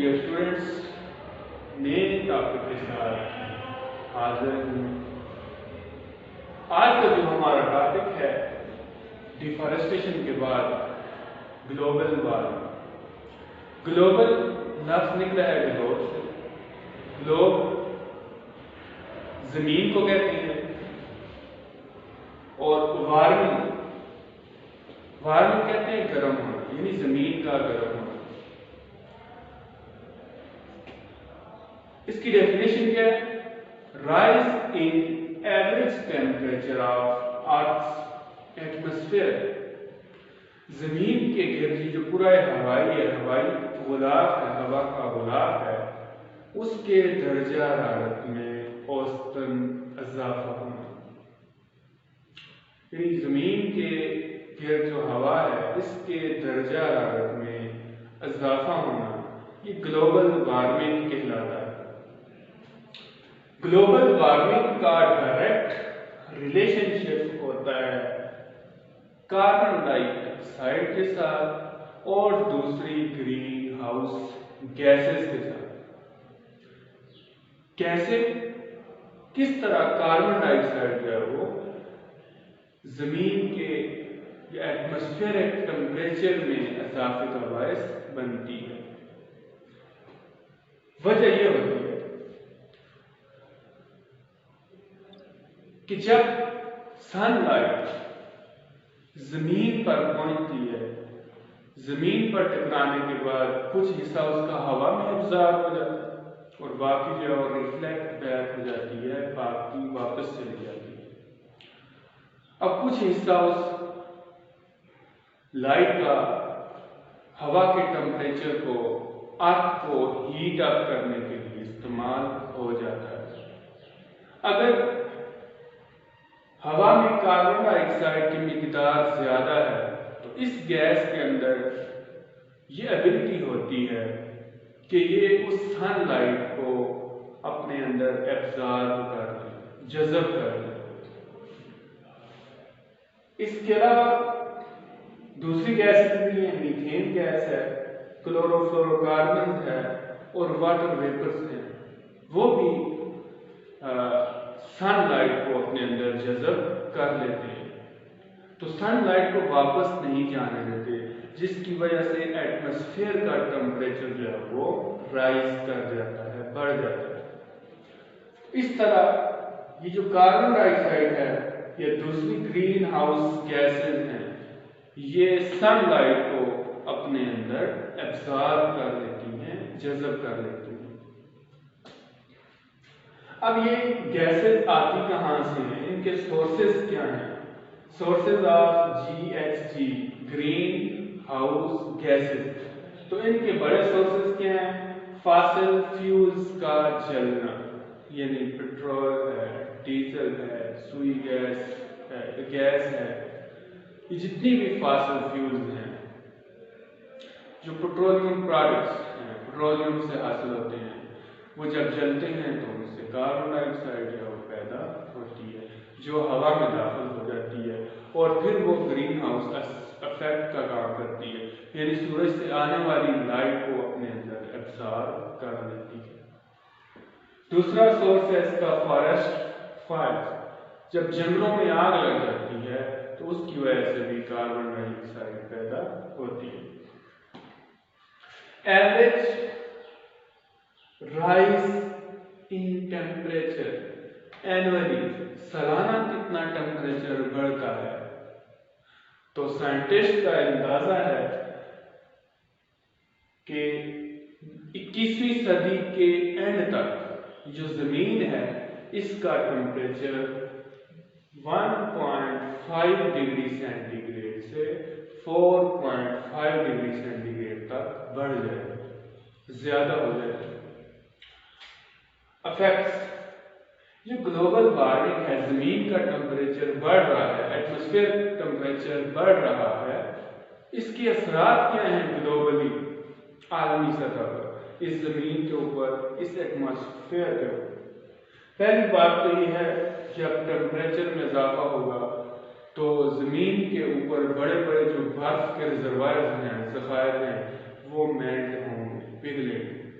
Dear students, نئے topic کے ساتھ حاضر ہوں۔ آج کا جو ہمارا ٹاپک ہے ڈیفارسٹیشن کے بعد گلوبل وارمنگ۔ گلوبل لفظ نکلا ہے گلوب سے۔ گلوب زمین کو کہتے ہیں اور وارمنگ کہتے ہیں گرم ہونا، یعنی زمین کا گرم ہونا۔ اس کی ڈیفینیشن کیا ہے؟ Rise in average temperature of earth atmosphere. زمین کے گرد جو پورا ہوائی غلاف ہے، ہوا کا غلاف ہے، اس کے درجہ حرارت میں اوسطاً اضافہ ہونا، یعنی زمین کے گرد جو ہوا ہے اس کے درجہ حرارت میں اضافہ ہونا، یہ گلوبل وارمنگ کہلاتا ہے۔ گلوبل وارمنگ کا ڈائریکٹ ریلیشن شپ ہوتا ہے کاربن ڈائی آکسائڈ کے ساتھ اور دوسری گرین ہاؤس گیسز کے ساتھ۔ کیسے؟ کس طرح کاربن ڈائی آکسائڈ جو ہے وہ زمین کے ایٹماسفیئرک ٹمپریچر میں اضافے کا باعث بنتی ہے؟ وجہ یہ ہوتی ہے کہ جب سن لائٹ زمین پر پہنچتی ہے، زمین پر ٹکرانے کے بعد کچھ حصہ اس کا ہوا میں ابزارب ہو جاتا ہے اور باقی جو ہے ریفلیکٹ بیک ہو جاتی ہے، باقی واپس چلی جاتی ہے۔ اب کچھ حصہ اس لائٹ کا ہوا کے ٹمپریچر کو ارتھ کو ہیٹ اپ کرنے کے لیے استعمال ہو جاتا ہے۔ اگر ہوا میں کاربن ڈائی آکسائڈ کی مقدار زیادہ ہے تو اس گیس کے اندر یہ ایبلٹی ہوتی ہے کہ یہ اس سن لائٹ کو اپنے اندر ایبزارب کر لے، جذب کر لے۔ اس کے علاوہ دوسری گیسز بھی ہیں، میتھین گیس ہے، کلورو فلورو کاربنز ہے اور واٹر ویپرز ہیں، وہ بھی سن لائٹ کو اپنے اندر جذب کر لیتے ہیں، تو سن لائٹ کو واپس نہیں جانے دیتے، جس کی وجہ سے ایٹماسفیئر کا ٹمپریچر جو ہے وہ رائز کر جاتا ہے، بڑھ جاتا ہے۔ اس طرح یہ جو کاربن ڈائی آکسائڈ ہے یا دوسری گرین ہاؤس گیسز ہیں، یہ سن لائٹ کو اپنے اندر ایبزارب کر لیتی ہیں، جذب کر لیتی ہیں۔ اب یہ گیسز آتی کہاں سے ہیں؟ ان کے سورسز کیا ہیں؟ Sources of GHG green house gases, تو ان کے بڑے سورسز کیا ہیں؟ فاسل فیولز کا جلنا، یعنی پیٹرول ہے، ڈیزل ہے، سوئی گیس ہے، یہ جتنی بھی فاسل فیولز ہیں جو پیٹرولیم پروڈکٹس ہیں، پیٹرولیم سے حاصل ہوتے ہیں، وہ جب جلتے ہیں تو ان سے کاربن ڈائی آکسائڈ جو ہے وہ پیدا ہوتی ہے، جو ہوا میں داخل ہو جاتی ہے اور پھر وہ گرین ہاؤس افیکٹ کا کام کرتی ہے، یعنی سورج سے آنے والی لائٹ کو اپنے اندر ایبزارب کر لیتی ہے۔ دوسرا سورس ہے اس کا فارسٹ فائر، جب جنگلوں میں آگ لگ جاتی ہے تو اس کی وجہ سے بھی کاربن ڈائی آکسائڈ پیدا ہوتی ہے۔ Average rise in temperature annually, سالانہ کتنا ٹیمپریچر بڑھتا ہے؟ تو سائنٹسٹ کا اندازہ ہے کہ 21ویں صدی کے اینڈ تک جو زمین ہے اس کا ٹیمپریچر 1.5 ڈگری سینٹی گریڈ سے 4.5 ڈگری سینٹی گریڈ تک بڑھ جائے، زیادہ ہو جائے۔ افیکٹس، جو گلوبل وارمنگ ہے، زمین کا ٹمپریچر بڑھ رہا ہے، ایٹماسفیئر ٹمپریچر بڑھ رہا ہے، اس کے اثرات کیا ہیں گلوبلی، عالمی سطح پر، اس زمین کے اوپر، اس ایٹماسفیئر کے اوپر؟ پہلی بات تو یہ ہے جب ٹمپریچر میں اضافہ ہوگا تو زمین کے اوپر بڑے بڑے جو برف کے ریزروائرز ہیں، ذخائر ہیں، وہ میلٹ ہوں گے، پگھلیں گے،